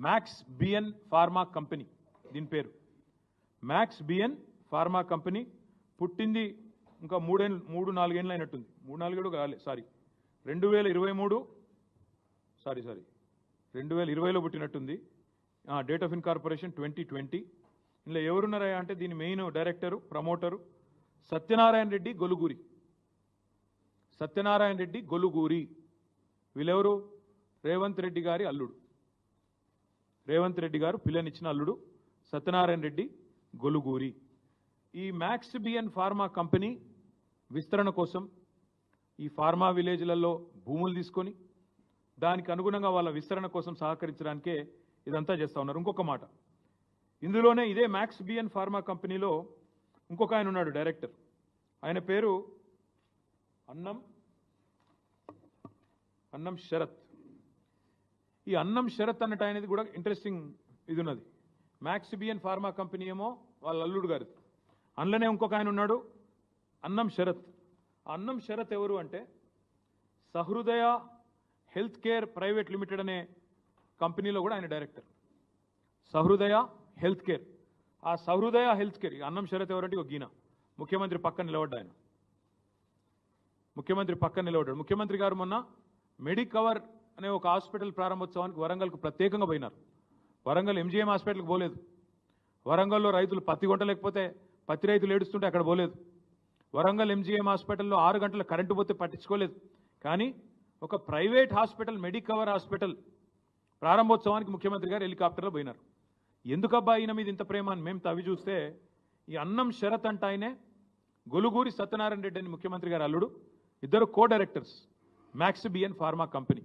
Max BN pharma company, దీని పేరు max BN pharma company. పుట్టింది ఇంకా 3-4 అయినట్టుంది, 3-4 కాలే, సారీ 2020లో పుట్టినట్టుంది. Date of incorporation 2020. ఇందులో ఎవరున్నారా అంటే దీని main director, promoter Satyanarayana Reddy Goluguri. Satyanarayana Reddy Goluguri వీళ్ళెవరు? రేవంత్ రెడ్డి గారి అల్లుడు, రేవంత్ రెడ్డి గారు పిల్లనిచ్చిన అల్లుడు సత్యనారాయణ రెడ్డి గొలుగూరి. ఈ మ్యాక్స్ బిఎన్ ఫార్మా కంపెనీ విస్తరణ కోసం ఈ ఫార్మా విలేజ్లలో భూములు తీసుకొని దానికి అనుగుణంగా వాళ్ళ విస్తరణ కోసం సహకరించడానికే ఇదంతా చేస్తూ ఉన్నారు. ఇంకొక మాట, ఇందులోనే ఇదే మ్యాక్స్ బిఎన్ ఫార్మా కంపెనీలో ఇంకొక ఆయన ఉన్నాడు డైరెక్టర్, ఆయన పేరు అన్నం శరత్. ఈ అన్నం శరత్ అన్నట్టు ఆయనది కూడా ఇంట్రెస్టింగ్ ఇది ఉన్నది. మ్యాక్స్ బిఎన్ ఫార్మా కంపెనీ ఏమో వాళ్ళ అల్లుడు గారిది, అందులోనే ఇంకొక ఆయన ఉన్నాడు అన్నం శరత్. అన్నం శరత్ ఎవరు అంటే సహృదయ హెల్త్ కేర్ ప్రైవేట్ లిమిటెడ్ అనే కంపెనీలో కూడా ఆయన డైరెక్టర్. సహృదయ హెల్త్ కేర్, ఆ సహృదయ హెల్త్ కేర్ అన్నం శరత్ ఎవరంటే ఒక గీన ముఖ్యమంత్రి పక్కన నిలబడ్డా, ఆయన ముఖ్యమంత్రి పక్కన నిలబడ్డాడు. ముఖ్యమంత్రి గారు మొన్న మెడికవర్ అనే ఒక హాస్పిటల్ ప్రారంభోత్సవానికి వరంగల్కు ప్రత్యేకంగా పోయినారు. వరంగల్ ఎంజీఎం హాస్పిటల్కి పోలేదు. వరంగల్లో రైతులు పత్తి కొంటలేకపోతే పత్తి రైతులు ఏడుస్తుంటే అక్కడ పోలేదు. వరంగల్ ఎంజీఎం హాస్పిటల్లో 6 గంటల కరెంటు పోతే పట్టించుకోలేదు. కానీ ఒక ప్రైవేట్ హాస్పిటల్ మెడికవర్ హాస్పిటల్ ప్రారంభోత్సవానికి ముఖ్యమంత్రి గారు హెలికాప్టర్లో పోయినారు. ఎందుకబ్బా ఈయన మీద ఇంత ప్రేమ అని మేము తవ్వి చూస్తే ఈ అన్నం శరత్ అంట ఆయనే గొలుగూరి సత్యనారాయణ రెడ్డి అని ముఖ్యమంత్రి గారు అల్లుడు, ఇద్దరు co directors max BN pharma company.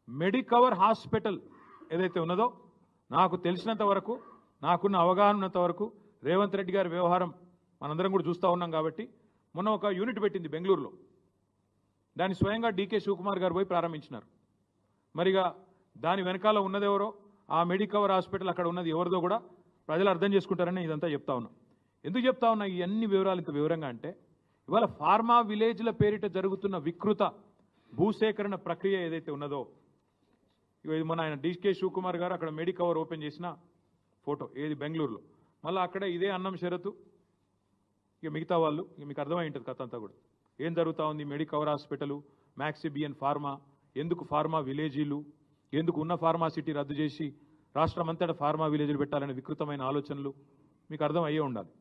Medicover hospital ఏదైతే ఉన్నదో నాకు తెలిసినంత వరకు, నాకున్న అవగాహన ఉన్నంత వరకు రేవంత్ రెడ్డి గారి వ్యవహారం మనందరం కూడా చూస్తూ ఉన్నాం కాబట్టి మొన్న ఒక యూనిట్ పెట్టింది బెంగళూరులో, దాన్ని స్వయంగా డీకే శివకుమార్ గారు పోయి ప్రారంభించినారు. మరిగా దాని వెనకాల ఉన్నదెవరో, ఆ మెడికవర్ హాస్పిటల్ అక్కడ ఉన్నది ఎవరిదో కూడా ప్రజలు అర్థం చేసుకుంటారని ఇదంతా చెప్తా ఉన్నాం. ఎందుకు చెప్తా ఉన్నా ఈ అన్ని వివరాలు ఇంత వివరంగా అంటే ఇవాళ ఫార్మా విలేజ్ల పేరిట జరుగుతున్న వికృత భూసేకరణ ప్రక్రియ ఏదైతే ఉన్నదో, ఇది మన ఆయన డీకే శివకుమార్ గారు అక్కడ మెడికవర్ ఓపెన్ చేసిన ఫోటో ఏది బెంగళూరులో, మళ్ళీ అక్కడ ఇదే అన్నం షరతు, ఇక మిగతా వాళ్ళు, ఇక మీకు అర్థమై ఉంటుంది కథ అంతా కూడా ఏం జరుగుతూ ఉంది. Medicover hospital, max BN pharma, ఎందుకు ఫార్మా విలేజీలు, ఎందుకు ఉన్న ఫార్మాసిటీ రద్దు చేసి రాష్ట్రమంతటా ఫార్మా విలేజ్లు పెట్టాలనే వికృతమైన ఆలోచనలు మీకు అర్థం అయ్యే ఉండాలి.